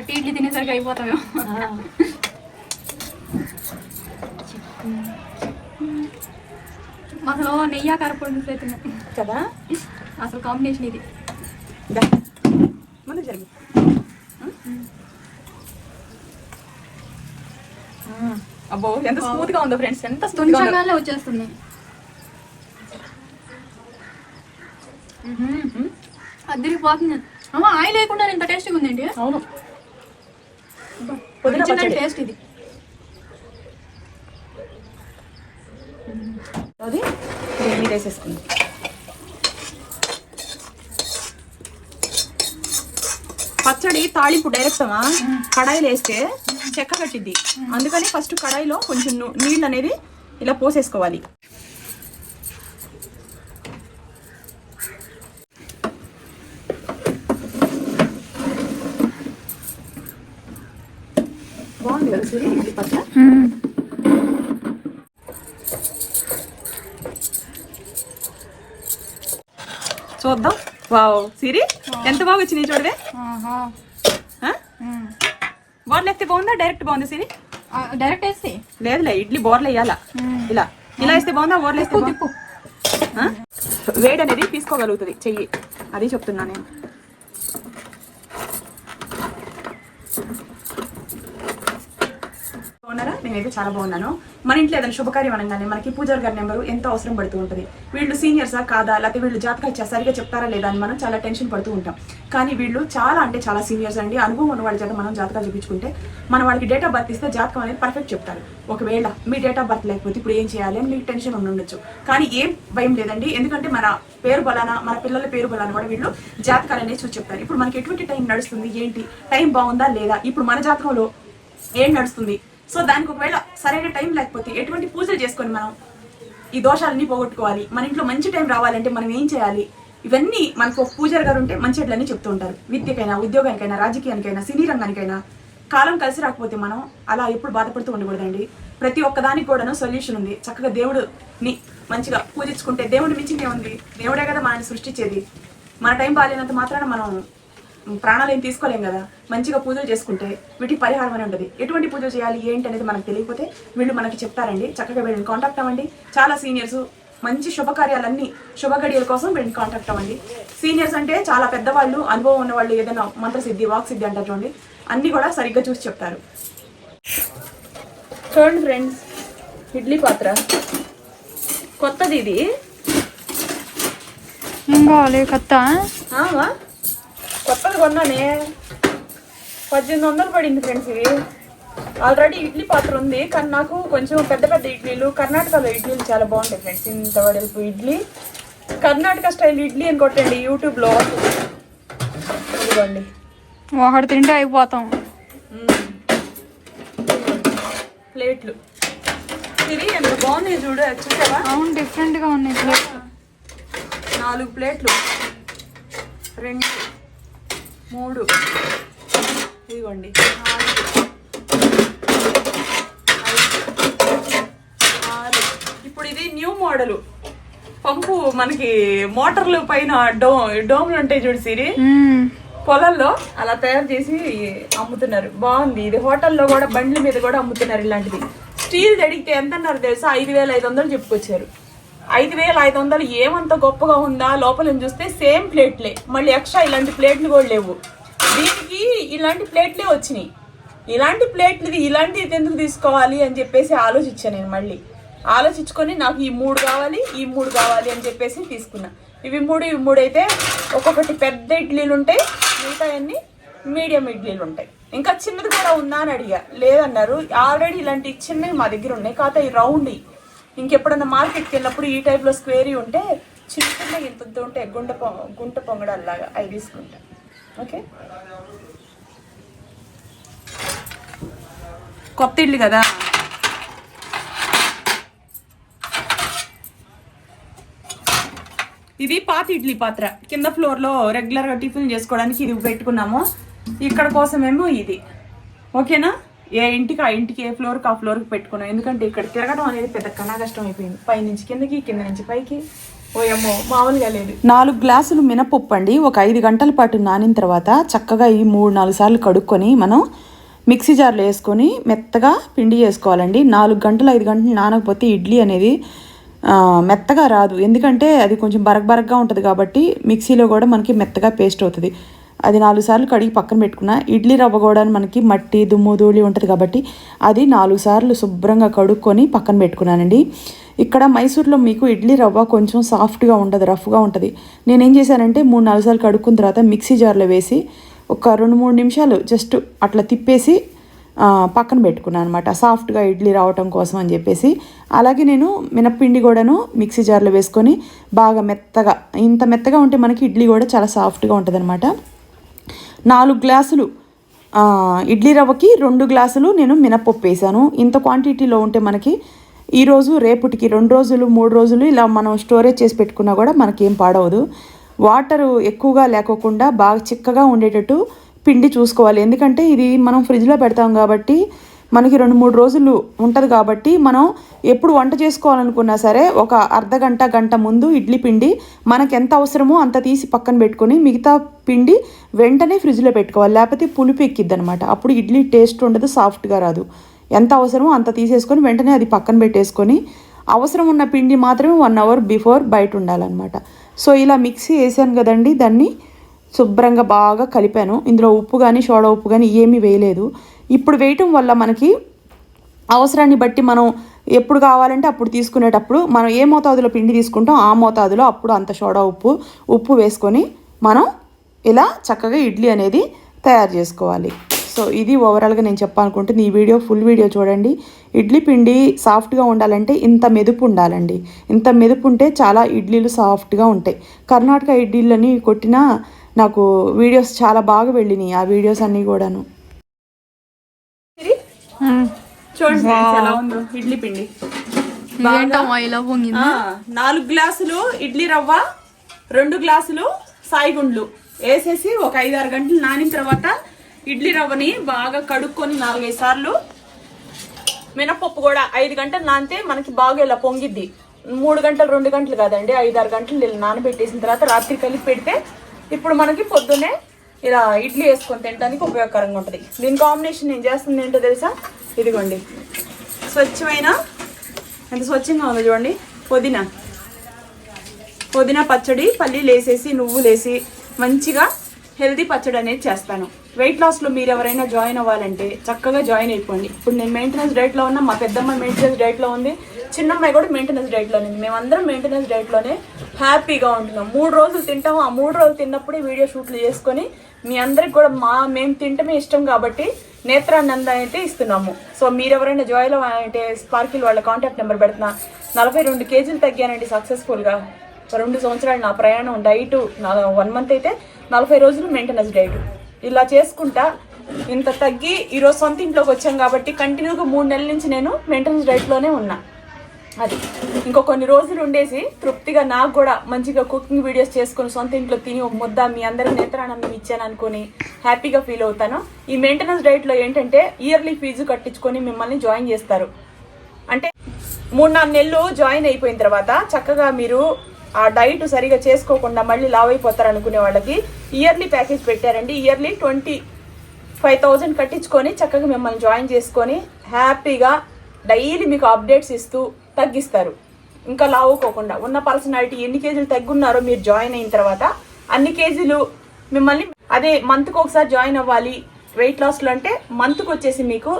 30 ఇడ్లీ తినేసరికి అయిపోతామేమో. అసలు నెయ్యి కారపొడి మిస్ అవుతున్నాయి కదా, అసలు కాంబినేషన్ ఇది. ముందు జరిగి అబ్బో ఎంత స్మూత్ గా ఉందో ఫ్రెండ్స్, ఎంత స్మూత్ గా వచ్చేస్తుంది. అద్దరిపోతుంది. అమ్మ ఆయిల్ లేకుండా ఇంత టేస్టీగా ఉందండి. అవును, టేస్ట్ ఇది. అది వేసేసుకుంది. పచ్చడి తాళింపు డైరెక్ట్ కడాయిలో వేస్తే చెక్క కట్టిద్ది, అందుకని ఫస్ట్ కడాయిలో కొంచెం నీళ్ళు అనేది ఇలా పోసేసుకోవాలి. బాగుంది కదా సరే ఇది పచ్చడి. చూద్దాం. వావ్ సిరి ఎంత బాగా వచ్చినాయి చూడవే. బోర్లు వేస్తే బాగుందా డైరెక్ట్ బాగుంది సిరి? డైరెక్ట్ వేస్తే లేదులే, ఇడ్లీ బోర్లు వేయాలా. ఇలా ఇలా వేస్తే బాగుందా, బోర్లు వేస్తే వేడి అనేది తీసుకోగలుగుతుంది చెయ్యి, అది చెప్తున్నా నేను. బాగున్నారా? నేనైతే చాలా బాగున్నాను. మన ఇంట్లో ఏదైనా శుభకార్యం అనగానే మనకి పూజారి గారి నెంబరు ఎంతో అవసరం పడుతూ ఉంటుంది. వీళ్ళు సీనియర్సా కాదా, లేకపోతే వీళ్ళు జాతకాలు సరిగా చెప్తారా లేదా అని మనం చాలా టెన్షన్ పడుతూ ఉంటాం. కానీ వీళ్ళు చాలా అంటే చాలా సీనియర్స్ అండి. అనుభవం ఉన్న వాళ్ళ చేత మనం జాతకాలు చూపించుకుంటే మన వాళ్ళకి డేట్ ఆఫ్ బర్త్ ఇస్తే జాతకం అనేది పర్ఫెక్ట్ చెప్తారు. ఒకవేళ మీ డేట్ ఆఫ్ బర్త్ లేకపోతే ఇప్పుడు ఏం చేయాలి అని మీకు టెన్షన్ ఉండొచ్చు. కానీ ఏం భయం లేదండి, ఎందుకంటే మన పేరు బలానా, మన పిల్లల పేరు బలానా కూడా వీళ్ళు జాతకాలు అనేది చూసి చెప్తారు. ఇప్పుడు మనకి ఎటువంటి టైం నడుస్తుంది, ఏంటి టైం బాగుందా లేదా, ఇప్పుడు మన జాతకంలో ఏం నడుస్తుంది, సో దానికి ఒకవేళ సరైన టైం లేకపోతే ఎటువంటి పూజలు చేసుకొని మనం ఈ దోషాలన్నీ పోగొట్టుకోవాలి, మన ఇంట్లో మంచి టైం రావాలంటే మనం ఏం చేయాలి, ఇవన్నీ మనకు ఒక పూజారి గారు ఉంటే మంచి చెట్లన్నీ చెప్తూ ఉంటారు. విద్యకైనా, ఉద్యోగానికైనా, రాజకీయానికైనా, సినీ రంగానికైనా కాలం కలిసి రాకపోతే మనం అలా ఎప్పుడు బాధపడుతూ ఉండకూడదండి. ప్రతి ఒక్కదానికి కూడాను సొల్యూషన్ ఉంది. చక్కగా దేవుడిని మంచిగా పూజించుకుంటే దేవుడి మించిందే ఉంది. దేవుడే కదా మనల్ని సృష్టించేది. మన టైం బాగాలేనంత మాత్రాన మనం ప్రాణాలు ఏం తీసుకోలేం కదా. మంచిగా పూజలు చేసుకుంటే వీటికి పరిహారం అని ఉంటుంది. ఎటువంటి పూజలు చేయాలి ఏంటి అనేది మనకు తెలియకపోతే వీళ్ళు మనకి చెప్తారండి. చక్కగా వీళ్ళని కాంటాక్ట్ అవ్వండి. చాలా సీనియర్స్, మంచి శుభకార్యాలన్నీ శుభగడియల కోసం వీళ్ళని కాంటాక్ట్ అవ్వండి. సీనియర్స్ అంటే చాలా పెద్దవాళ్ళు, అనుభవం ఉన్న వాళ్ళు, ఏదైనా మంత్రసిద్ధి, వాక్సిద్ధి అంటారు చూడండి, అన్నీ కూడా సరిగ్గా చూసి చెప్తారు. చూడండి ఫ్రెండ్స్, ఇడ్లీ పాత్ర కొత్తది ఇది. కొత్తది కొన్నానే, 1800 పడింది ఫ్రెండ్స్. ఇవి ఆల్రెడీ ఇడ్లీ పాత్ర ఉంది, కానీ నాకు కొంచెం పెద్ద పెద్ద ఇడ్లీలు, కర్ణాటకలో ఇడ్లీలు చాలా బాగుంటాయి ఫ్రెండ్స్. ఇంత వడల్పు ఇడ్లీ, కర్ణాటక స్టైల్ ఇడ్లీ అని కొట్టండి యూట్యూబ్లో, ఇదిగోండి. ఒకటి తింటే అయిపోతాం. ప్లేట్లు ఇది ఎంత బాగుంది చూడు, చూసావా? అవును, డిఫరెంట్గా ఉన్నాయి. 4 ప్లేట్లు, 2, 3, ఇదిగోండి 4, 5, 6. ఇప్పుడు ఇది న్యూ మోడల్ పంపు, మనకి మోటార్లు పైన డోమ్లు ఉంటాయి చూడు సిరి, పొలాల్లో అలా తయారు చేసి అమ్ముతున్నారు. బాగుంది ఇది. హోటల్లో కూడా బండ్ల మీద కూడా అమ్ముతున్నారు ఇలాంటిది. స్టీల్ అడిగితే ఎంత అన్నారు తెలుసా? 5500 చెప్పుకొచ్చారు. 5500 ఏమంత గొప్పగా ఉందా? లోపల చూస్తే సేమ్ ప్లేట్లే, మళ్ళీ ఎక్స్ట్రా ఇలాంటి ప్లేట్లు కూడా లేవు. దీనికి ఇలాంటి ప్లేట్లే వచ్చినాయి. ఇలాంటి ప్లేట్లు ఇలాంటివి ఎందుకు తీసుకోవాలి అని చెప్పేసి ఆలోచించాను నేను. మళ్ళీ ఆలోచించుకొని నాకు ఈ 3 కావాలి, ఈ 3 కావాలి అని చెప్పేసి తీసుకున్నా. ఇవి 3 అయితే ఒక్కొక్కటి పెద్ద ఇడ్లీలు ఉంటాయి, మిగతా అన్ని మీడియం ఇడ్లీలు ఉంటాయి. ఇంకా చిన్నది కూడా ఉందా అని అడిగా, లేదన్నారు. ఆల్రెడీ ఇలాంటి చిన్నవి మా దగ్గర ఉన్నాయి, కాకపోతే ఈ రౌండ్. ఇంకెప్పుడన్నా మార్కెట్కి వెళ్ళినప్పుడు ఈ టైప్లో స్క్వేరీ ఉంటే చిన్న ఇంత ఉంటే గుంట పొంగడాల్లాగా అవి తీసుకుంటా. ఓకే, కొత్త ఇడ్లీ కదా. ఇది పాత ఇడ్లీ పాత్ర, కింద ఫ్లోర్లో రెగ్యులర్గా టిఫిన్ చేసుకోవడానికి ఇది పెట్టుకున్నాము. ఇక్కడ కోసమేమో ఇది. ఓకేనా? ఏ ఇంటికి ఆ ఇంటికి, ఏ ఫ్లోర్కి ఆ ఫ్లోర్కి పెట్టుకున్నాం. ఎందుకంటే ఇక్కడ తిరగడం అనేది పెద్ద కష్టం అయిపోయింది. పై నుంచి కిందకి, కింద నుంచి పైకి. ఓయమ్మో మామూలుగా లేదు. 4 గ్లాసులు మినపప్పు అండి. ఒక 5 గంటల పాటు నానిన తర్వాత చక్కగా ఈ 3-4 సార్లు కడుక్కొని మనం మిక్సీ జార్లో వేసుకొని మెత్తగా పిండి చేసుకోవాలండి. 4 గంటలు 5 గంటలు నానకపోతే ఇడ్లీ అనేది మెత్తగా రాదు. ఎందుకంటే అది కొంచెం బరగ్గా ఉంటుంది కాబట్టి మిక్సీలో కూడా మనకి మెత్తగా పేస్ట్ అవుతుంది. అది 4 సార్లు కడిగి పక్కన పెట్టుకున్న. ఇడ్లీ రవ్వ కూడా మనకి మట్టి దుమ్ము ధూళి ఉంటుంది కాబట్టి అది 4 సార్లు శుభ్రంగా కడుక్కొని పక్కన పెట్టుకున్నానండి. ఇక్కడ మైసూర్లో మీకు ఇడ్లీ రవ్వ కొంచెం సాఫ్ట్గా ఉండదు, రఫ్గా ఉంటుంది. నేనేం చేశానంటే 3-4 సార్లు కడుక్కున్న తర్వాత మిక్సీ జార్లో వేసి ఒక 2-3 నిమిషాలు జస్ట్ అట్లా తిప్పేసి పక్కన పెట్టుకున్నాను అనమాట, సాఫ్ట్గా ఇడ్లీ రావటం కోసం అని చెప్పేసి. అలాగే నేను మినప్పిండి కూడాను మిక్సీ జార్లో వేసుకొని బాగా మెత్తగా, ఇంత మెత్తగా ఉంటే మనకి ఇడ్లీ కూడా చాలా సాఫ్ట్గా ఉంటుంది అనమాట. 4 గ్లాసులు ఇడ్లీ రవ్వకి 2 గ్లాసులు నేను మినపప్పు వేసాను. ఇంత క్వాంటిటీలో ఉంటే మనకి ఈరోజు రేపటికి 2 రోజులు 3 రోజులు ఇలా మనం స్టోరేజ్ చేసి పెట్టుకున్నా కూడా మనకి ఏం పాడవదు. వాటరు ఎక్కువగా లేకోకుండా బాగా చిక్కగా ఉండేటట్టు పిండి చూసుకోవాలి. ఎందుకంటే ఇది మనం ఫ్రిడ్జ్లో పెడతాం కాబట్టి మనకి 2-3 రోజులు ఉంటుంది కాబట్టి మనం ఎప్పుడు వంట చేసుకోవాలనుకున్నా సరే ఒక అర్ధగంట గంట ముందు ఇడ్లీ పిండి మనకు ఎంత అవసరమో అంత తీసి పక్కన పెట్టుకొని మిగతా పిండి వెంటనే ఫ్రిడ్జ్లో పెట్టుకోవాలి. లేకపోతే పులుపు ఎక్కిద్ది అనమాట. అప్పుడు ఇడ్లీ టేస్ట్ ఉండదు, సాఫ్ట్గా రాదు. ఎంత అవసరమో అంత తీసేసుకొని వెంటనే అది పక్కన పెట్టేసుకొని అవసరం ఉన్న పిండి మాత్రమే 1 అవర్ బిఫోర్ బయట ఉండాలన్నమాట. సో ఇలా మిక్సీ వేసాను కదండి, దాన్ని శుభ్రంగా బాగా కలిపాను. ఇందులో ఉప్పు కానీ సోడా ఉప్పు కానీ ఏమీ వేయలేదు. ఇప్పుడు వేయటం వల్ల మనకి అవసరాన్ని బట్టి మనం ఎప్పుడు కావాలంటే అప్పుడు తీసుకునేటప్పుడు మనం ఏ మోతాదులో పిండి తీసుకుంటాం ఆ మోతాదులో అప్పుడు అంత సోడా ఉప్పు వేసుకొని మనం ఇలా చక్కగా ఇడ్లీ అనేది తయారు చేసుకోవాలి. సో ఇది ఓవరాల్గా నేను చెప్పాలనుకుంటుంది. ఈ వీడియో ఫుల్ వీడియో చూడండి. ఇడ్లీ పిండి సాఫ్ట్గా ఉండాలంటే ఇంత మెదుపు ఉండాలండి. ఇంత మెదుపు ఉంటే చాలా ఇడ్లీలు సాఫ్ట్గా ఉంటాయి. కర్ణాటక ఇడ్లీలని కొట్టినా నాకు వీడియోస్ చాలా బాగా వెళ్ళినాయి, ఆ వీడియోస్ అన్నీ కూడాను. చూడండి ఎలా ఉందో ఇడ్లీ పిండి. 4 గ్లాసులు ఇడ్లీ రవ్వ, 2 గ్లాసులు సాయిగుండ్లు వేసేసి ఒక 5-6 గంటలు నానిన తర్వాత ఇడ్లీ రవ్వని బాగా కడుక్కొని 4-5 సార్లు, మినపప్పు కూడా 5 గంటలు నానితే మనకి బాగా ఇలా పొంగిద్ది. 3 గంటలు 2 గంటలు కాదండి, 5-6 గంటలు ఇలా నానబెట్టేసిన తర్వాత రాత్రి కలిపి పెడితే ఇప్పుడు మనకి పొద్దున్నే ఇలా ఇడ్లీ వేసుకొని తినడానికి ఉపయోగకరంగా ఉంటుంది. దీని కాంబినేషన్ నేను చేస్తుంది ఏంటో తెలుసా? ఇదిగోండి, స్వచ్ఛమైన, ఎంత స్వచ్ఛంగా ఉందో చూడండి, పుదీనా పచ్చడి, పల్లీలు వేసేసి నువ్వులు వేసి మంచిగా హెల్దీ పచ్చడి అనేది చేస్తాను. వెయిట్ లాస్లో మీరు ఎవరైనా జాయిన్ అవ్వాలంటే చక్కగా జాయిన్ అయిపోండి. ఇప్పుడు నేను మెయింటెనెన్స్ డైట్లో ఉన్నా, మా పెద్దమ్మ మెయింటెనెన్స్ డైట్లో ఉంది, చిన్నమ్మాయి కూడా మెయింటెనెన్స్ డైట్లోనే ఉంది. మేమందరం మెయింటెనెన్స్ డైట్లోనే హ్యాపీగా ఉంటున్నాం. 3 రోజులు తింటాము. ఆ 3 రోజులు తిన్నప్పుడే వీడియో షూట్లు చేసుకొని మీ అందరికి కూడా మేము తింటమే ఇష్టం కాబట్టి నేత్రానంద అయితే ఇస్తున్నాము. సో మీరు ఎవరైనా జాయిన్ అవ్వాలంటే స్పార్కిల్ వాళ్ళ కాంటాక్ట్ నెంబర్ పెడుతున్నా. 42 కేజీలు తగ్గానండి సక్సెస్ఫుల్గా. 2 సంవత్సరాలు నా ప్రయాణం. డైట్ 1 మంత్ అయితే 40 రోజులు మెయింటెనెన్స్ డైట్. ఇలా చేసుకుంటా ఇంత తగ్గి ఈరోజు సొంత ఇంట్లోకి వచ్చాం కాబట్టి కంటిన్యూగా 3 నెలల నుంచి నేను మెయింటెనెన్స్ డైట్లోనే ఉన్నా. అది ఇంకో కొన్ని రోజులు ఉండేసి తృప్తిగా నాకు కూడా మంచిగా కుకింగ్ వీడియోస్ చేసుకొని సొంత ఇంట్లో తిని ఒక ముద్ద మీ అందరికి నేత్రానందం ఇచ్చాను అనుకుని హ్యాపీగా ఫీల్ అవుతాను. ఈ మెయింటెనెన్స్ డైట్లో ఏంటంటే ఇయర్లీ ఫీజు కట్టించుకొని మిమ్మల్ని జాయిన్ చేస్తారు. అంటే 3-4 నెలలు జాయిన్ అయిపోయిన తర్వాత చక్కగా మీరు ఆ డైట్ సరిగా చేసుకోకుండా మళ్ళీ లావ్ అయిపోతారు అనుకునే వాళ్ళకి ఇయర్లీ ప్యాకేజ్ పెట్టారండి. ఇయర్లీ 25,000 కట్టించుకొని చక్కగా మిమ్మల్ని జాయిన్ చేసుకొని హ్యాపీగా డైలీ మీకు అప్డేట్స్ ఇస్తూ తగ్గిస్తారు. ఇంకా లావుకోకుండా ఉన్న పర్సనాలిటీ ఎన్ని కేజీలు తగ్గున్నారో మీరు జాయిన్ అయిన తర్వాత అన్ని కేజీలు మిమ్మల్ని, అదే మంత్కి ఒకసారి జాయిన్ అవ్వాలి వెయిట్ లాస్లో అంటే మంత్కి వచ్చేసి మీకు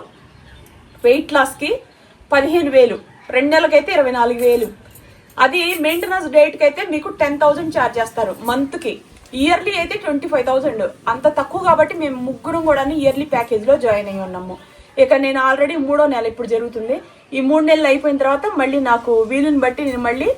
వెయిట్ లాస్కి 15,000, 2 నెలలకైతే 24,000. అది మెయింటెనెన్స్ డైట్కి అయితే మీకు 10,000 ఛార్జ్ చేస్తారు మంత్కి. ఇయర్లీ అయితే 25,000. అంత తక్కువ కాబట్టి మేము ముగ్గురం కూడా ఇయర్లీ ప్యాకేజ్లో జాయిన్ అయ్యి ఉన్నాము. ఇక నేను ఆల్రెడీ 3వ నెల ఇప్పుడు జరుగుతుంది. ఈ 3 నెలలు అయిపోయిన తర్వాత మళ్ళీ నాకు వీలుని బట్టి నేను మళ్ళీ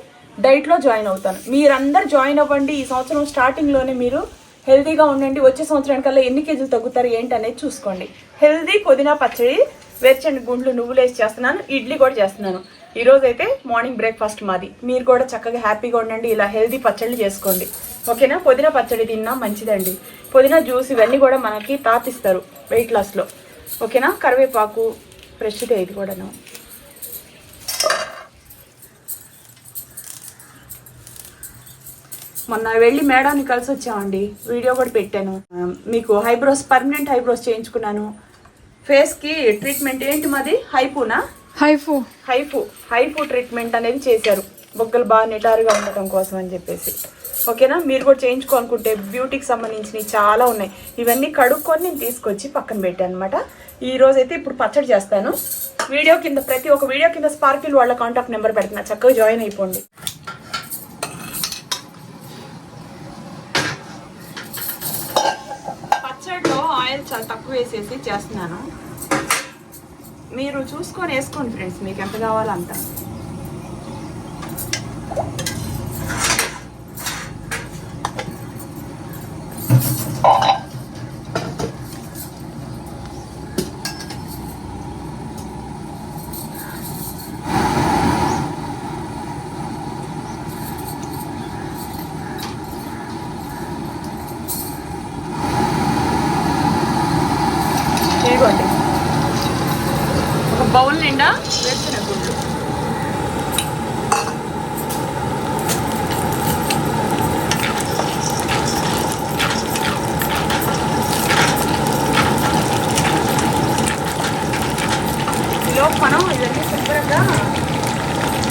డైట్లో జాయిన్ అవుతాను. మీరందరూ జాయిన్ అవ్వండి. ఈ సంవత్సరం స్టార్టింగ్లోనే మీరు హెల్తీగా ఉండండి. వచ్చే సంవత్సరానికల్లా ఎన్ని కేజీలు తగ్గుతారు ఏంటి అనేది చూసుకోండి. హెల్తీ పుదీనా పచ్చడి, వేరుశనగ గుండ్లు, నువ్వులు వేసి చేస్తున్నాను. ఇడ్లీ కూడా చేస్తున్నాను. ఈరోజు అయితే మార్నింగ్ బ్రేక్ఫాస్ట్ మాది. మీరు కూడా చక్కగా హ్యాపీగా ఉండండి. ఇలా హెల్తీ పచ్చళ్ళు చేసుకోండి, ఓకేనా? పుదీనా పచ్చడి తిన్నా మంచిదండి. పుదీనా జ్యూస్ ఇవన్నీ కూడా మనకి తాపిస్తారు వెయిట్ లాస్లో, ఓకేనా? కరివేపాకు ఫ్రెష్గా ఇది కూడాను. మొన్న వెళ్ళి మేడాన్ని కలిసి వచ్చామండి, వీడియో కూడా పెట్టాను మీకు. ఐబ్రోస్, పర్మనెంట్ ఐబ్రోస్ చేయించుకున్నాను. ఫేస్కి ట్రీట్మెంట్ ఏంటి మాది, హైఫు ట్రీట్మెంట్ అనేది చేశారు, బొగ్గలు బాగా నిటారుగా ఉండటం కోసం అని చెప్పేసి. ఓకేనా, మీరు కూడా చేయించుకోవాలనుకుంటే బ్యూటీకి సంబంధించినవి చాలా ఉన్నాయి. ఇవన్నీ కడుక్కొని నేను తీసుకొచ్చి పక్కన పెట్టాను అనమాట. ఈ రోజైతే ఇప్పుడు పచ్చడి చేస్తాను. వీడియో కింద, ప్రతి ఒక్క వీడియో కింద స్పార్కిల్ వాళ్ళ కాంటాక్ట్ నెంబర్ పెడుతున్నా, చక్కగా జాయిన్ అయిపోండి. పచ్చడిలో ఆయిల్ చాలా తక్కువ వేసేసి చేస్తున్నాను, మీరు చూసుకొని వేసుకోండి ఫ్రెండ్స్, మీకు ఎంత కావాలో అంత. ఇదిగోండి, ఒక బౌల్ నిండా వేసిన గుడ్లు. ఈలోపు మనం ఇవన్నీ శుభ్రంగా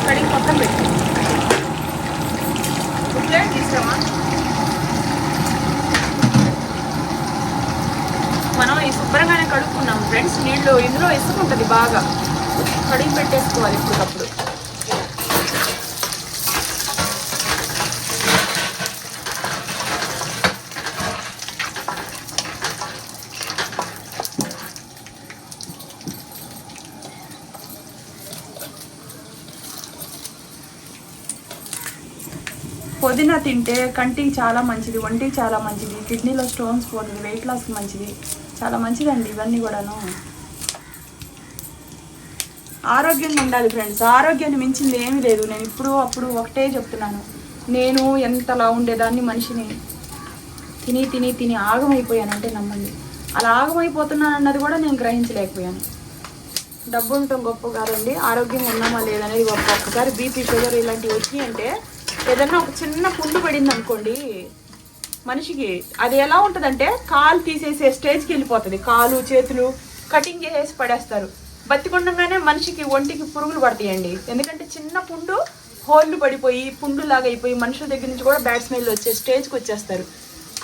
కడిగి పక్కన పెట్టాం. గుడ్లే తీసామా, మనం ఈ శుభ్రంగానే కడుక్కున్నాం ఫ్రెండ్స్. నీళ్ళు ఇందులో ఇసుకుంటుంది, బాగా కడిగి పెట్టేసుకోవాలి ఇప్పటికప్పుడు. పుదీనా తింటే కంటికి చాలా మంచిది, ఒంటికి చాలా మంచిది, కిడ్నీలో స్టోన్స్ పోతుంది, వెయిట్ లాస్కి మంచిది, చాలా మంచిదండి ఇవన్నీ కూడాను. ఆరోగ్యంగా ఉండాలి ఫ్రెండ్స్, ఆరోగ్యాన్ని మించింది ఏమీ లేదు. నేను ఇప్పుడు అప్పుడు ఒకటే చెప్తున్నాను, నేను ఎంతలా ఉండేదాన్ని, మనిషిని తిని తిని తిని ఆగమైపోయానంటే నమ్మండి. అలా ఆగమైపోతున్నాను అన్నది కూడా నేను గ్రహించలేకపోయాను. డబ్బు ఉండటం గొప్ప కాదండి, ఆరోగ్యంగా ఉన్నామా లేదనేది గొప్ప. ఒక్కసారి బీపీ, షుగర్ ఇలాంటివి వచ్చినాయి అంటే, ఏదన్నా ఒక చిన్న పుండు పడింది అనుకోండి మనిషికి, అది ఎలా ఉంటుందంటే కాలు తీసేసే స్టేజ్కి వెళ్ళిపోతుంది. కాలు చేతులు కటింగ్ చేసేసి పడేస్తారు. బతికుండగానే మనిషికి ఒంటికి పురుగులు పడతాయండి. ఎందుకంటే చిన్న పుండు హోళ్ళు పడిపోయి పుండులాగా అయిపోయి మనుషుల దగ్గర నుంచి కూడా బ్యాడ్ స్మెల్ వచ్చే స్టేజ్కి వచ్చేస్తారు.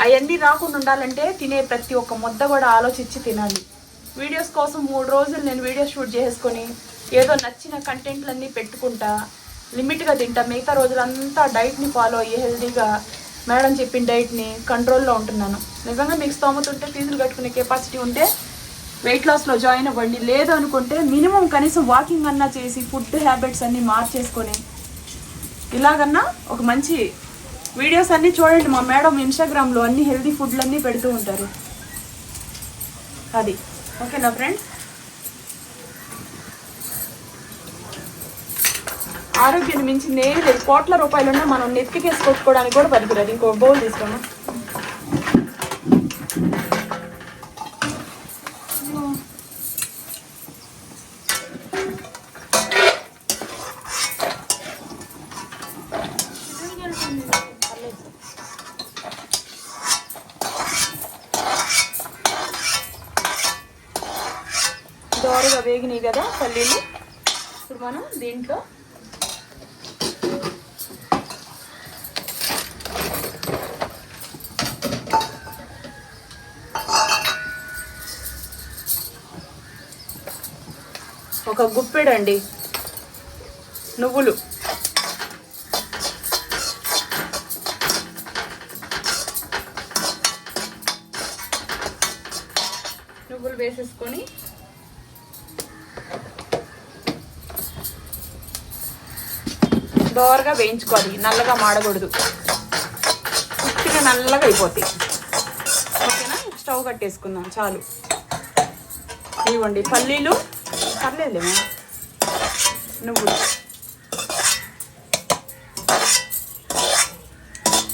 అవన్నీ రాకుండా ఉండాలంటే తినే ప్రతి ఒక్క ముద్ద కూడా ఆలోచించి తినాలి. వీడియోస్ కోసం 3 రోజులు నేను వీడియో షూట్ చేసుకొని ఏదో నచ్చిన కంటెంట్లన్నీ పెట్టుకుంటా, లిమిట్గా తింటా. మిగతా రోజులంతా డైట్ని ఫాలో అయ్యి హెల్తీగా మేడం చెప్పిన డైట్ని కంట్రోల్లో ఉంటున్నాను. నిజంగా మీకు స్తోమత ఉంటే, ఫీజులు కట్టుకునే కెపాసిటీ ఉంటే వెయిట్ లాస్లో జాయిన్ అవ్వండి. లేదు అనుకుంటే మినిమం కనీసం వాకింగ్ అన్నా చేసి ఫుడ్ హ్యాబిట్స్ అన్నీ మార్చేసుకొని ఇలాగన్నా ఒక మంచి వీడియోస్ అన్నీ చూడండి. మా మేడం ఇన్స్టాగ్రామ్లో అన్ని హెల్తీ ఫుడ్లు అన్నీ పెడుతూ ఉంటారు. అది ఓకేనా ఫ్రెండ్స్. ఆరోగ్యాన్ని మించింది ఏమి లేదు. కోట్ల రూపాయలున్నా మనం నెత్తికేసి కొట్టుకోవడానికి కూడా పనికిరాదు. ఇంకో బౌల్ తీసుకోమా. దోరగా వేగినాయి కదా పల్లీలు. ఇప్పుడు మనం దీంట్లో ఒక గుప్పెడండి నువ్వులు, నువ్వులు వేసేసుకొని దోరగా వేయించుకోవాలి. నల్లగా మాడకూడదు, పూర్తిగా నల్లగా అయిపోతాయి. ఓకేనా, స్టవ్ కట్టేసుకుందాం చాలు. ఇవ్వండి పల్లీలు, పర్లేదేమో, నువ్వులు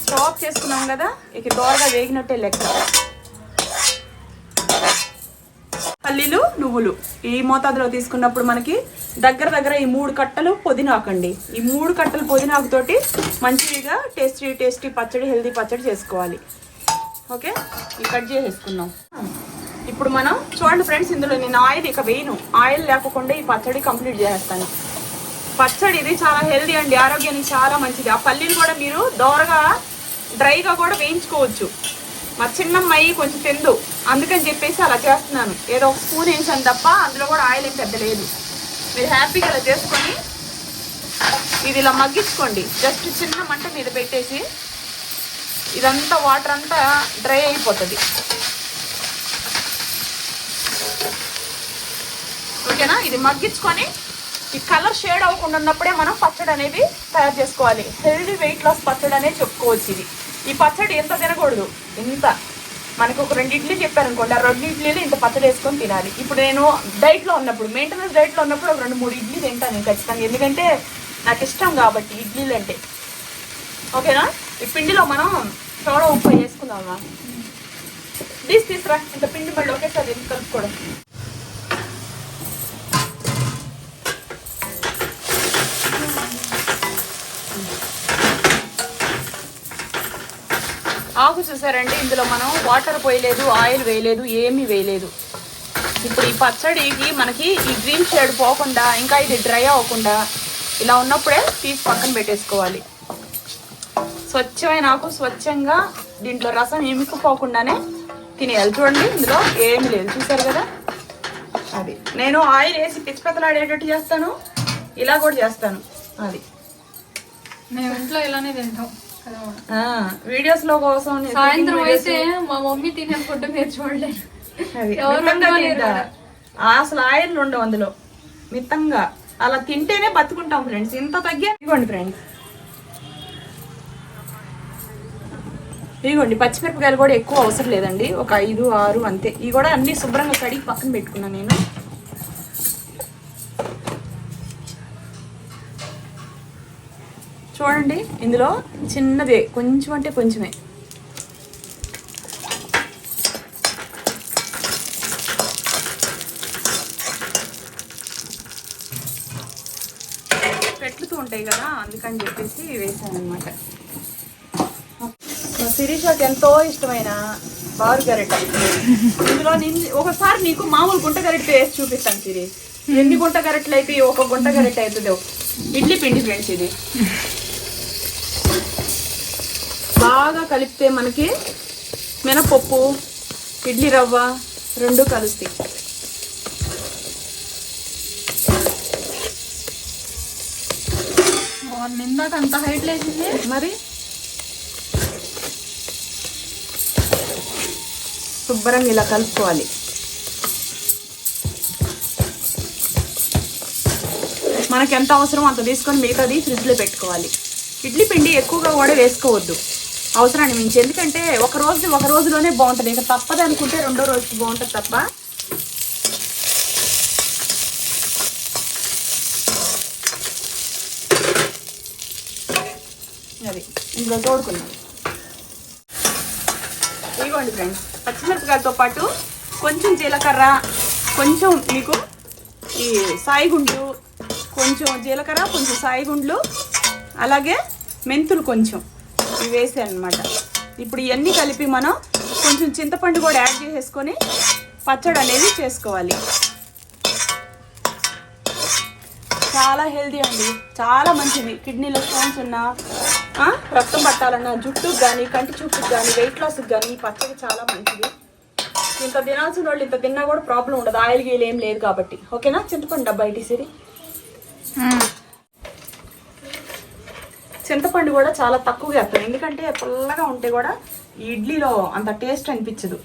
స్టవ్ ఆఫ్ చేసుకున్నాం కదా. ఇక దోరగా వేగినట్టే లెక్క. పల్లీలు నువ్వులు ఈ మోతాదులో తీసుకున్నప్పుడు మనకి దగ్గర దగ్గర ఈ 3 కట్టలు పుదీనాకండి. ఈ 3 కట్టలు పుదీనాకుతోటి మంచిగా టేస్టీ పచ్చడి, హెల్దీ పచ్చడి చేసుకోవాలి. ఓకే, ఇది కట్ చేసేసుకున్నాం. ఇప్పుడు మనం చూడండి ఫ్రెండ్స్, ఇందులో నేను ఆయిల్ ఇక వేయను. ఆయిల్ లేకుండా ఈ పచ్చడి కంప్లీట్ చేసేస్తాను. పచ్చడి ఇది చాలా హెల్దీ అండి, ఆరోగ్యానికి చాలా మంచిది. ఆ పల్లీలు కూడా మీరు దోరగా డ్రైగా కూడా వేయించుకోవచ్చు. మా చిన్నమ్మాయి కొంచెం తిందు, అందుకని చెప్పేసి అలా చేస్తున్నాను. ఏదో ఒక స్పూన్ వేసాను తప్ప అందులో కూడా ఆయిల్ ఏం పెద్ద లేదు. మీరు హ్యాపీగా ఇలా చేసుకొని ఇది ఇలా మగ్గించుకోండి. జస్ట్ చిన్న మంట మీద పెట్టేసి ఇదంతా వాటర్ అంతా డ్రై అయిపోతుంది. ఓకేనా, ఇది మగ్గించుకొని ఈ కలర్ షేడ్ అవ్వకుండా ఉన్నప్పుడే మనం పచ్చడి అనేది తయారు చేసుకోవాలి. హెల్దీ వెయిట్ లాస్ పచ్చడి అనేది చెప్పుకోవచ్చు. ఇది ఈ పచ్చడి ఎంత తినకూడదు, ఇంత మనకు ఒక 2 ఇడ్లీ చెప్పారు అనుకోండి, ఆ 2 ఇడ్లీలు ఇంత పచ్చడి వేసుకొని తినాలి. ఇప్పుడు నేను డైట్లో ఉన్నప్పుడు, మెయింటెనెన్స్ డైట్లో ఉన్నప్పుడు ఒక 2-3 ఇడ్లీ తింటాను నేను ఖచ్చితంగా, ఎందుకంటే నాకు ఇష్టం కాబట్టి ఇడ్లీలు అంటే. ఓకేనా, ఈ పిండిలో మనం సోడా ఉప్పు వేసుకుందామా. తీసుకురా ఇంత పిండి మళ్ళీ ఒకేసారి కలుపుకోవడం. ఆకు చూసారండి, ఇందులో మనం వాటర్ పోయలేదు, ఆయిల్ వేయలేదు, ఏమీ వేయలేదు. ఇప్పుడు ఈ పచ్చడికి మనకి ఈ గ్రీన్ షేడ్ పోకుండా, ఇంకా ఇది డ్రై అవ్వకుండా ఇలా ఉన్నప్పుడే తీసి పక్కన పెట్టేసుకోవాలి. స్వచ్ఛమైన ఆకు స్వచ్ఛంగా దీంట్లో రసం ఎముక్కుపోకుండానే తినేయాలి. చూడండి, ఇందులో ఏమి లేదు, చూసారు కదా. అది నేను ఆయిల్ వేసి పిచ్చిపెత్తలాడేటట్టు చేస్తాను, ఇలా కూడా చేస్తాను. అది మేము ఇంట్లో ఇలానే తింటాం. వీడియోస్ లో కోసం సాయంత్రం అయితే మా మమ్మీ తినే ఫుడ్ మీరు చూడలేదు. అసలు ఆయిల్ ఉండవు అందులో, మిత్తంగా అలా తింటేనే బతుకుంటాం ఫ్రెండ్స్. ఇంత ఇదిగోండి ఫ్రెండ్స్, ఇదిగోండి పచ్చిమిరపకాయలు కూడా ఎక్కువ అవసరం లేదండి, ఒక 5-6 అంతే. ఇవి కూడా అన్ని శుభ్రంగా కడిగి పక్కన పెట్టుకున్నాను నేను. చూడండి, ఇందులో చిన్నదే, కొంచెం అంటే కొంచెమే. పెట్టుతూ ఉంటాయి కదా, అందుకని చెప్పేసి వేసాను అనమాట. శిరీషకి ఎంతో ఇష్టమైన బారు గరిట. ఇందులో ఒకసారి నీకు మామూలు గుంట గరిట వేసి చూపిస్తాను సిరి. ఎన్ని గుంట గరిటలు అయితే ఒక గుంట గరిట అవుతుందో. ఇడ్లీ పిండి ఫ్రెండ్స్, ఇది బాగా కలిపితే మనకి మినపప్పు, ఇడ్లీ రవ్వ 2 కలుస్తాయి. నిందాక అంత హైట్ లేచింది. మరి శుభ్రంగా ఇలా కలుపుకోవాలి. మనకి ఎంత అవసరమో అంత తీసుకొని మిగతాది ఫ్రిడ్జ్లో పెట్టుకోవాలి. ఇడ్లీ పిండి ఎక్కువగా కూడా వేసుకోవద్దు అవసరాన్ని మించి, ఎందుకంటే ఒక రోజులోనే బాగుంటుంది. ఇంకా తప్పదు అనుకుంటే 2వ రోజుకి బాగుంటుంది తప్ప. అది ఇందులో తోడుకున్నాం. ఇదిగోండి ఫ్రెండ్స్, పచ్చిమిరపకాయలతో పాటు కొంచెం జీలకర్ర, కొంచెం మీకు ఈ సాయిగుండ్లు, కొంచెం జీలకర్ర, కొంచెం సాయిగుండ్లు, అలాగే మెంతులు కొంచెం ఇవి వేసాను అనమాట. ఇప్పుడు ఇవన్నీ కలిపి మనం కొంచెం చింతపండు కూడా యాడ్ చేసేసుకొని పచ్చడి అనేది చేసుకోవాలి. చాలా హెల్దీ అండి, చాలా మంచిది. కిడ్నీలో స్టోన్స్ ఉన్నా, రక్తం పట్టాలన్నా, జుట్టుకు కానీ, కంటి చూపుకి కానీ, వెయిట్ లాస్కి కానీ ఈ పచ్చడి చాలా మంచిది. ఇంత తినాల్సిన వాళ్ళు ఇంత తిన్నా కూడా ప్రాబ్లం ఉండదు, ఆయిల్ గీలు ఏం లేదు కాబట్టి. ఓకేనా, చింతపండు డబ్బా ఇటీసిరి. చింతపండు కూడా చాలా తక్కువగా వేస్తాను, ఎందుకంటే పుల్లగా ఉంటే కూడా ఇడ్లీలో అంత టేస్ట్ అనిపించదు.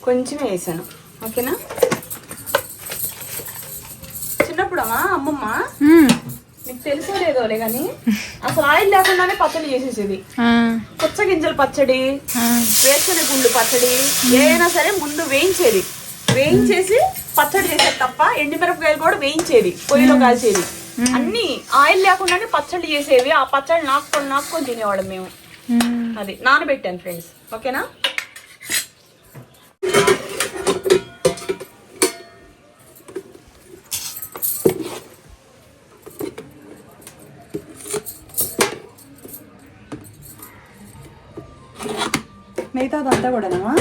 కొంచెమే వేసాను. ఓకేనా, చిన్నప్పుడు అమ్మమ్మ నీకు తెలిసో లేదోలే కానీ అసలు ఆయిల్ లేకుండానే పచ్చడి చేసేసేది. పుచ్చగింజల పచ్చడి, వేరుశనగ గుండు పచ్చడి, ఏదైనా సరే ముందు వేయించేసి పచ్చడి చేసేది తప్ప ఎండుమిరపకాయలు కూడా వేయించేది, పొయ్యిలో కాల్చేది. అన్ని ఆయిల్ లేకుండానే పచ్చడి చేసేవి. ఆ పచ్చడి నాకుకొని తినేవాళ్ళం మేము. అది నానబెట్టాను ఫ్రెండ్స్. ఓకేనా, మిగతాదంతా కూడానా?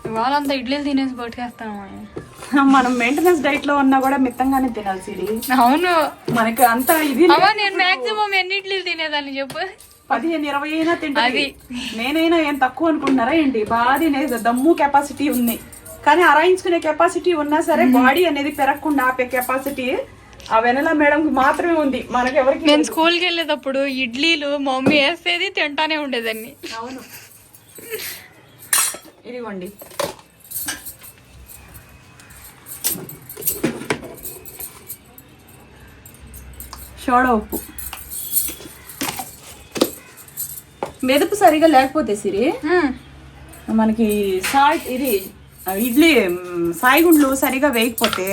ఇవాళంతా ఇడ్లీలు తినేసి పట్టుకేస్తాను. మనం మెయింటెనెన్స్ డైట్ లో ఉన్నా కూడా మిత్తంగానే తినాలి సిరి. అవును, మనకి అంతా ఇది నేను మాక్సిమం ఎన్ని ఇడ్లీలు తినేదాన్ని చెప్పు? 15-20 అయినా తింటాది. నేనైనా ఏం తక్కువ అనుకుంటున్నారా ఏంటి? బాగా తినేది, దమ్ము కెపాసిటీ ఉంది. కానీ అరాయించుకునే కెపాసిటీ ఉన్నా సరే బాడీ అనేది పెరగకుండా ఆపే కెపాసిటీ ఆ వెనలా మేడం మాత్రమే ఉంది, మనకెవరికి. నేను స్కూల్కి వెళ్ళేటప్పుడు ఇడ్లీలు మా మమ్మీ వేసేది తింటానే ఉండేదాన్ని. అవును, ఇదిగోండి. సోడా ఉప్పు. మెదుపు సరిగా లేకపోతే సిరి మనకి సాల్ట్ ఇది ఇడ్లీ సాయిగుండ్లు సరిగా వేయకపోతే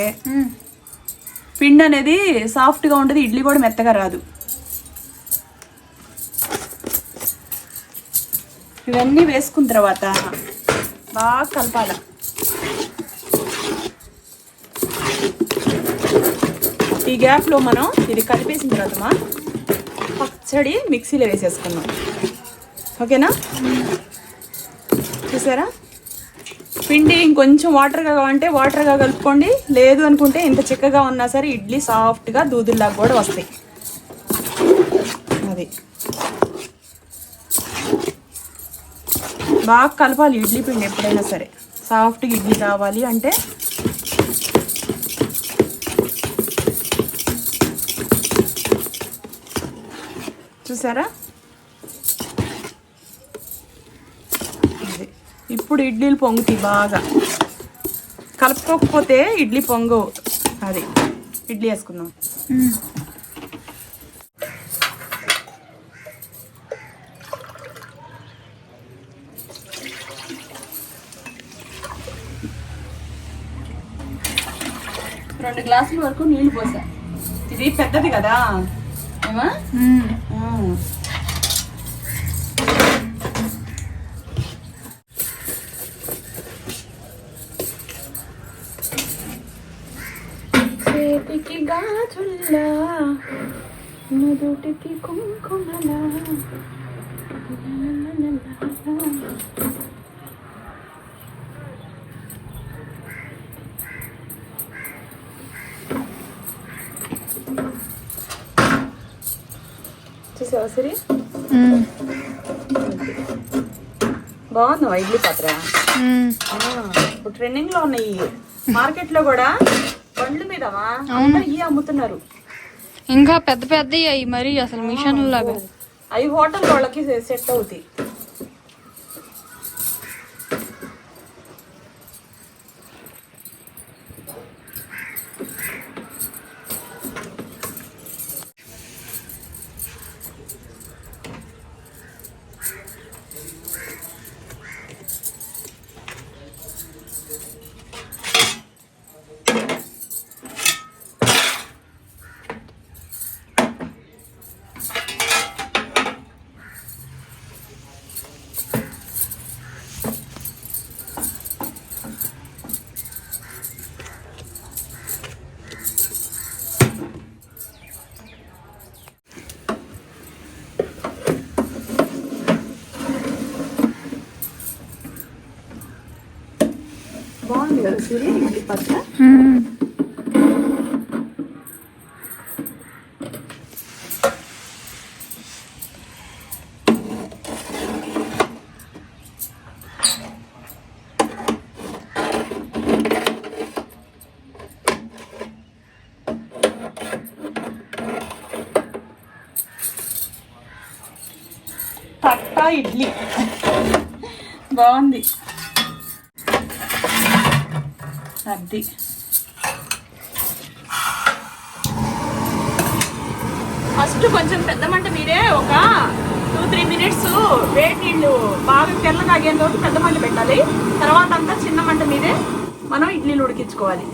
పిండి అనేది సాఫ్ట్గా ఉంటుంది, ఇడ్లీ కూడా మెత్తగా రాదు. ఇవన్నీ వేసుకున్న తర్వాత బాగా కలపాల. ఈ గ్యాప్లో మనం ఇది కలిపేసిన తర్వాత పచ్చడి మిక్సీలో వేసేసుకున్నాం. ఓకేనా? చూసారా? పిండి ఇంకొంచెం వాటర్గా కావాలంటే వాటర్గా కలుపుకోండి, లేదు అనుకుంటే ఇంత చిక్కగా ఉన్నా సరే ఇడ్లీ సాఫ్ట్గా దూదుల్లాగా కూడా వస్తాయి. అది బాగా కలపాలి ఇడ్లీ పిండి ఎప్పుడైనా సరే. సాఫ్ట్గా ఇడ్లీ కావాలి అంటే చూసారా? ఇప్పుడు ఇడ్లీలు పొంగుతాయి. బాగా కలుపుకోకపోతే ఇడ్లీ పొంగవు. అది ఇడ్లీ వేసుకుందాం. రెండు గ్లాసుల వరకు నీళ్లు పోసా. ఇది పెద్దది కదా ఏమా? చేతికి గాజుల్లా నుదుటికి కుంకుమలా చూసావా సిరి? బాగుందా ఇడ్లీ పాత్ర? ఇప్పుడు ట్రెండింగ్ లో ఉన్నాయి మార్కెట్ లో కూడా. బండ్ల మీద ఇవి అమ్ముతున్నారు. ఇంకా పెద్ద పెద్ద అయ్యి మరి అసలు మిషన్ లాగా. అవి హోటల్ వాళ్ళకి సెట్ అవుతాయి. బాగుంది కదా సిరి ఇడ్లీ పాత్ర? తట్టా ఇడ్లీ బాగుంది. అది ఫస్ట్ కొంచెం పెద్ద మంట మీరే ఒక 2-3 minutes వేడి నీళ్ళు బాగా తెల్లగా ఆగేంత వరకు పెద్ద మంట పెట్టాలి. తర్వాత అంతా చిన్న మంట మీదే మనం ఇడ్లీలు ఉడికించుకోవాలి.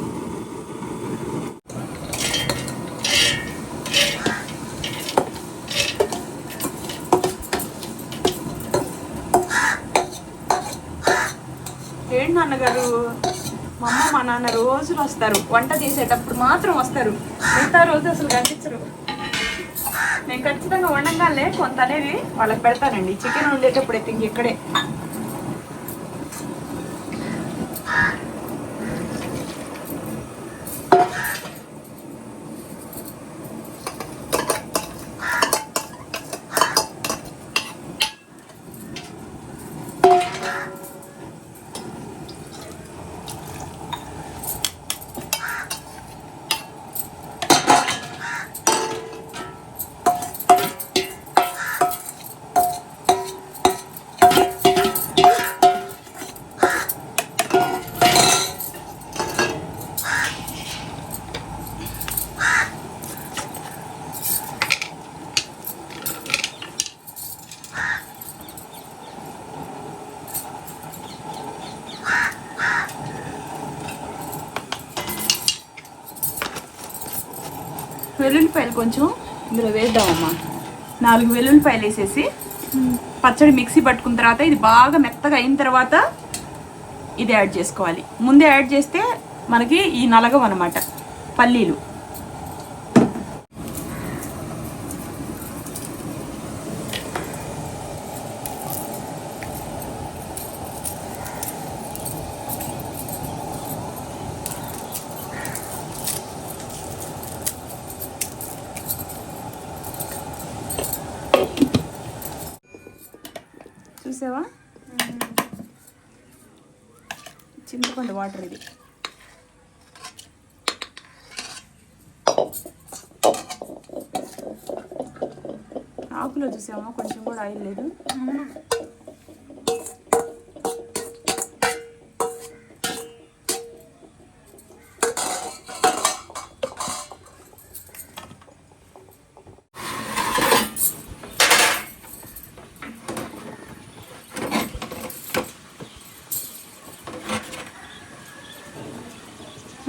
ఏంటి నాన్నగారు? మా అమ్మ మా నాన్న రోజులు వస్తారు, వంట చేసేటప్పుడు మాత్రం వస్తారు, మిగతా రోజు అసలు కనిపించరు. నేను ఖచ్చితంగా వండగానే కొంత అనేది వాళ్ళకి పెడతానండి. చికెన్ వండేటప్పుడు అయితే ఇక్కడే వెల్లుల్లిపాయలు కొంచెం ఇందులో వేద్దామమ్మా. 4 వెల్లుల్లిపాయలు వేసేసి పచ్చడి మిక్సీ పట్టుకున్న తర్వాత ఇది బాగా మెత్తగా అయిన తర్వాత ఇది యాడ్ చేసుకోవాలి. ముందే యాడ్ చేస్తే మనకి ఈ నలగవు అనమాట పల్లీలు. చూసావా, చింతపండు వాటర్ ఇది. ఆకులో చూసావా కొంచెం కూడా ఆయిల్ లేదు.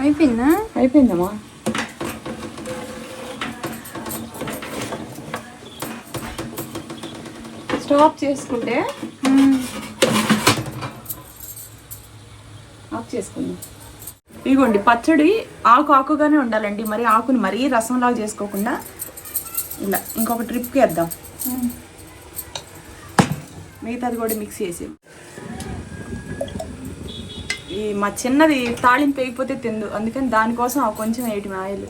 అయిపోయిందా? అయిపోయిందమ్మా. స్టవ్ ఆఫ్ చేసుకుంటే ఆఫ్ చేసుకుందాం. ఇదిగోండి పచ్చడి ఆకుగానే ఉండాలండి. మరి ఆకుని మరీ రసంలాగా చేసుకోకుండా ఇలా ఇంకొక ట్రిప్కి వేద్దాం. మిగతాది కూడా మిక్స్ చేసి. ఈ మా చిన్నది తాళింపు వేయకపోతే తిందు, అందుకని దానికోసం కొంచెం వేయటం ఆయిల్.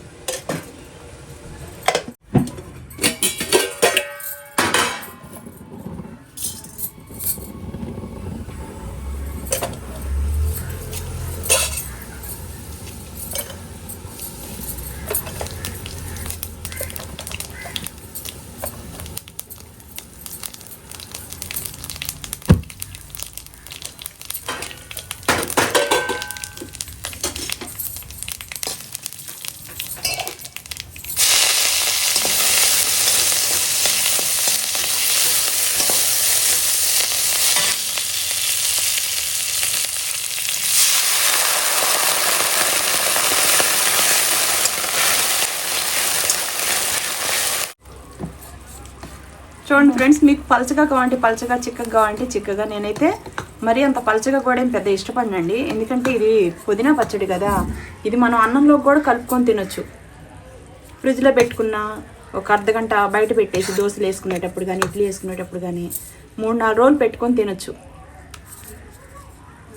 చూడండి ఫ్రెండ్స్, మీకు పలచగా కావాలంటే పలచగా, చిక్కగా కావాలంటే చిక్కగా. నేనైతే మరీ అంత పలచగా కూడా ఏం పెద్ద ఇష్టపడినండి, ఎందుకంటే ఇది పుదీనా పచ్చడి కదా. ఇది మనం అన్నంలో కూడా కలుపుకొని తినొచ్చు. ఫ్రిడ్జ్లో పెట్టుకున్న ఒక అర్ధగంట బయట పెట్టేసి దోశలు వేసుకునేటప్పుడు కానీ, ఇడ్లీ వేసుకునేటప్పుడు కానీ 3-4 రోజులు పెట్టుకొని తినొచ్చు.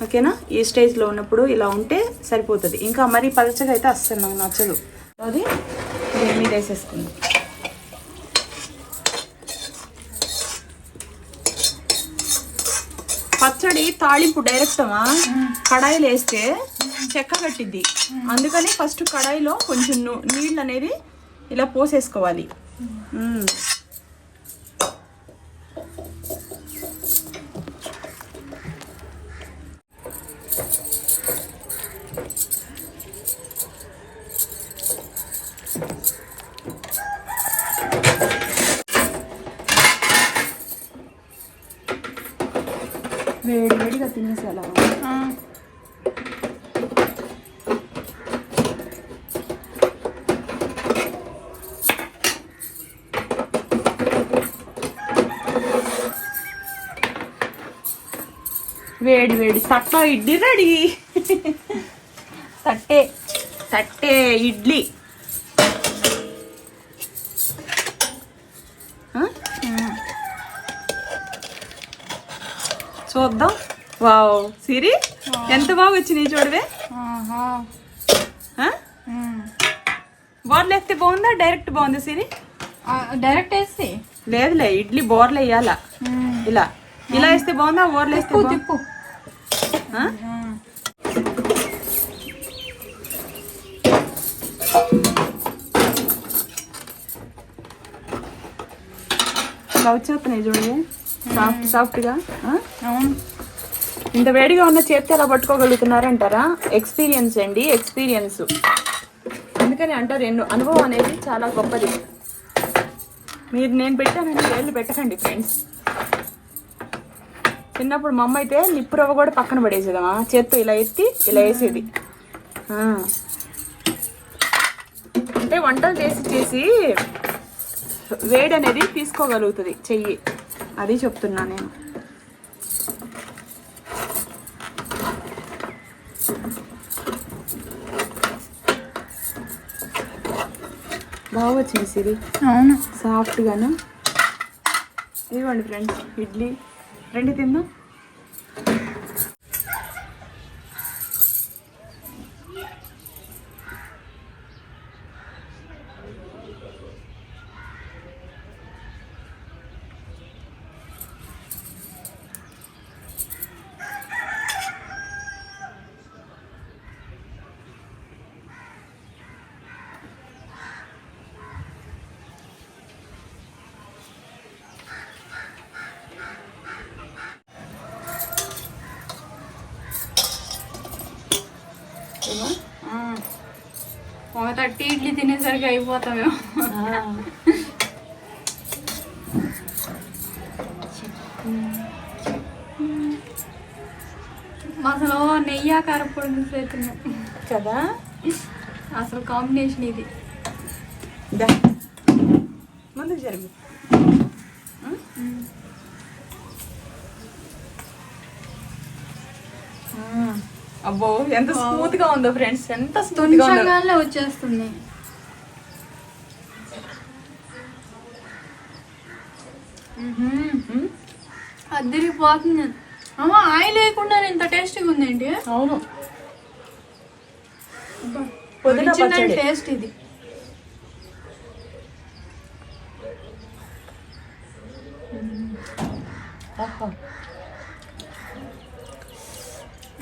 ఓకేనా? ఈ స్టేజ్లో ఉన్నప్పుడు ఇలా ఉంటే సరిపోతుంది. ఇంకా మరీ పలచగా అయితే అస్సలు నాకు నచ్చదు. అది దీని మీద వేసేసుకుంది. పచ్చడి తాళింపు డైరెక్టమా కడాయిలో వేస్తే చెక్క కట్టిద్ది. అందుకని ఫస్ట్ కడాయిలో కొంచెం నీళ్ళు అనేది ఇలా పోసేసుకోవాలి. వేడిగా తినేసేలా. వేడి తట్ట ఇడ్లీ రెడీ. తట్టే ఇడ్లీ. చూద్దాం. వావ్ సిరి ఎంత బాగా వచ్చినాయి చూడవే. బోర్లు వేస్తే బాగుందా డైరెక్ట్ బాగుందా సిరి? డైరెక్ట్ వేసి లేదులే ఇడ్లీ బోర్లు వేయాలా. ఇలా ఇలా వేస్తే బాగుందా బోర్లు వేస్తే తిప్పు. ఇలా వచ్చేస్తున్నాయి చూడవే సాఫ్ట్ సాఫ్ట్గా. అవును. ఇంత వేడిగా ఉన్న చేతితో ఎలా పట్టుకోగలుగుతున్నారంటారా? ఎక్స్పీరియన్స్ అండి, ఎక్స్పీరియన్స్. అందుకని అంటారు అనుభవం అనేది చాలా గొప్పది. మీరు నేను పెట్టానండి వేళ్ళు పెట్టకండి ఫ్రెండ్స్. చిన్నప్పుడు మా అమ్మ అయితే నిప్పు రవ్వ కూడా పక్కన పడేసేదమ్మా, చేత్తో ఇలా ఎత్తి ఇలా వేసేది. అంటే వంటలు చేసి చేసి వేడి అనేది తీసుకోగలుగుతుంది చెయ్యి, అది చెప్తున్నా నేను. బాగా వచ్చింది సిరి. అవును, సాఫ్ట్గాను. ఇవ్వండి ఫ్రెండ్స్ ఇడ్లీ రండి తిందాం. ఒక 30 ఇడ్లీ తినేసరికి అయిపోతామేమో. అసలు నెయ్యి కారపొడి మిస్ అవుతున్నాం కదా. అసలు కాంబినేషన్ ఇది. ముందుకు జరిగి అబ్బో ఎంత స్మూత్ గా ఉందో ఫ్రెండ్స్, ఎంత స్మూత్ గా ఉందో. వచ్చేస్తుంది. అదిరిపోతుంది. అమ్మా ఆయిల్ లేకుండా ఇంత టేస్టీగా ఉందండి. అవును, పుదీనా పచ్చడి టేస్ట్ ఇది.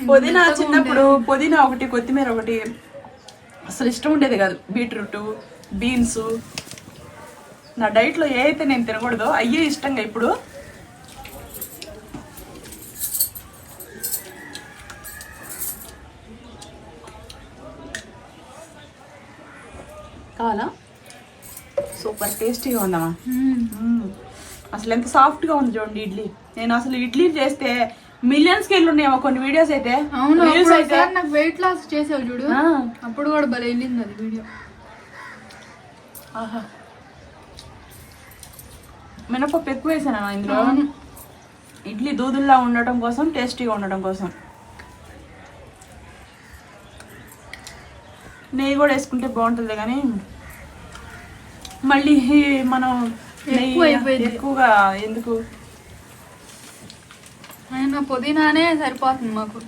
పుదీనా చిన్నప్పుడు పుదీనా ఒకటి కొత్తిమీర ఒకటి అసలు ఇష్టం ఉండేది కాదు. బీట్రూట్ బీన్స్ నా డైట్లో ఏ అయితే నేను తినకూడదో అయ్యే ఇష్టంగా ఇప్పుడు. కావాలా? సూపర్ టేస్టీగా ఉందమ్మా. అసలు ఎంత సాఫ్ట్గా ఉంది చూడండి ఇడ్లీ. నేను అసలు ఇడ్లీ చేస్తే మిలియన్స్ కి వెళ్ళి ఉన్నాయేమో కొన్ని వీడియోస్ అయితే. అవును, నాకు వెయిట్ లాస్ చేసావు చూడు, అప్పుడు కూడా భలే వెళ్ళింది అది వీడియో. ఆహా, మినపప్పు ఎక్కువ వేసాను ఇందులో. ఇడ్లీ దూదుల్లా ఉండటం కోసం, టేస్టీగా ఉండటం కోసం. నెయ్యి కూడా వేసుకుంటే బాగుంటుంది కానీ మళ్ళీ మనం ఎక్కువగా ఎందుకు, అయినా పుదీనానే సరిపోతుంది మాకు.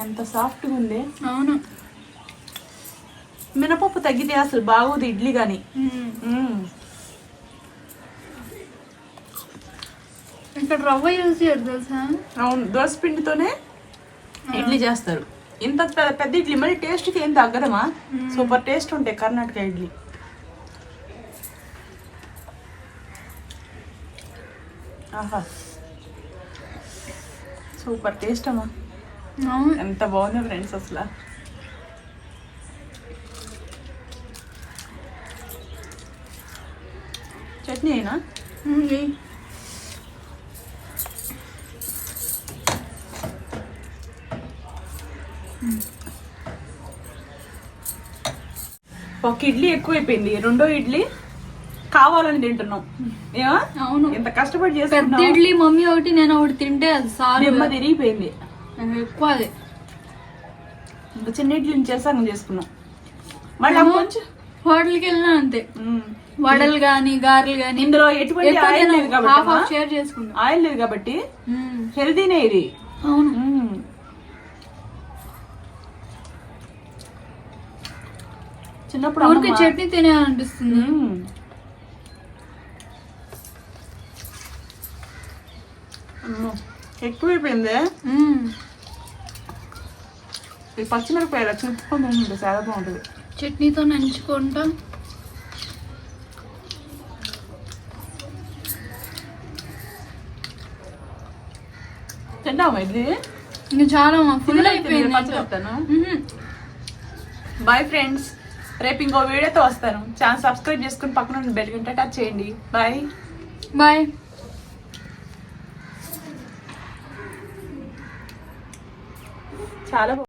ఎంత సాఫ్ట్గా ఉంది. అవును, మినపప్పు తగ్గితే అసలు బాగోదు ఇడ్లీ కానీ. ఇక్కడ రవ్వ యూజ్ చేయరు తెలుసా? అవును, దోశ పిండితోనే ఇడ్లీ చేస్తారు. ఇంత పెద్ద ఇడ్లీ మళ్ళీ టేస్ట్కి ఏం తగ్గదమా, సూపర్ టేస్ట్ ఉంటాయి కర్ణాటక ఇడ్లీ. ఆహా, సూపర్ టేస్ట్ అమ్మా. ఎంత బాగుంది ఫ్రెండ్స్ అసలు. చట్నీ అయినా ఒక ఇడ్లీ ఎక్కువైపోయింది, రెండో ఇడ్లీ కావాలని తింటున్నాం. ఏమో అవును, ఎంత కష్టపడి పెద్ద చేస్తున్నాం. ఇడ్లీ మమ్మీ ఒకటి నేను ఒకటి తింటే అది సార్ తిరిగిపోయింది ఎక్కువ. అది ఇంకా చిన్న ఇడ్లీని చేసాక చేసుకున్నాం. మళ్ళీ కొంచెం హోటల్కి వెళ్ళినా అంతే, మ్మ్. వడలు గాని గారెలు గాని ఇందులో ఎటువంటి ఆయిల్ లేదు హాఫ్ కాబట్టి షేర్ చేసుకుందాం. ఆయిల్ లేదు కాబట్టి హెల్దీనే ఇది. అవును. చిన్నప్పుడు ఊరికి చట్నీ తినేయాలనిపిస్తుంది. ఎక్కువైపోయింది ఈ పచ్చిమిరపకాయలు చింతపండు చాలా బాగుంటుంది. చట్నీతో నంచుకుంటా. తింటామా ఇది? ఇంకా చాలా ఫుల్ అయిపోయింది. చెప్తాను. బాయ్ ఫ్రెండ్స్, రేపు ఇంకో వీడియోతో వస్తాను. ఛానల్ సబ్స్క్రైబ్ చేసుకుని పక్కన బెల్ గంట టచ్ చేయండి. Bye bye. చాలా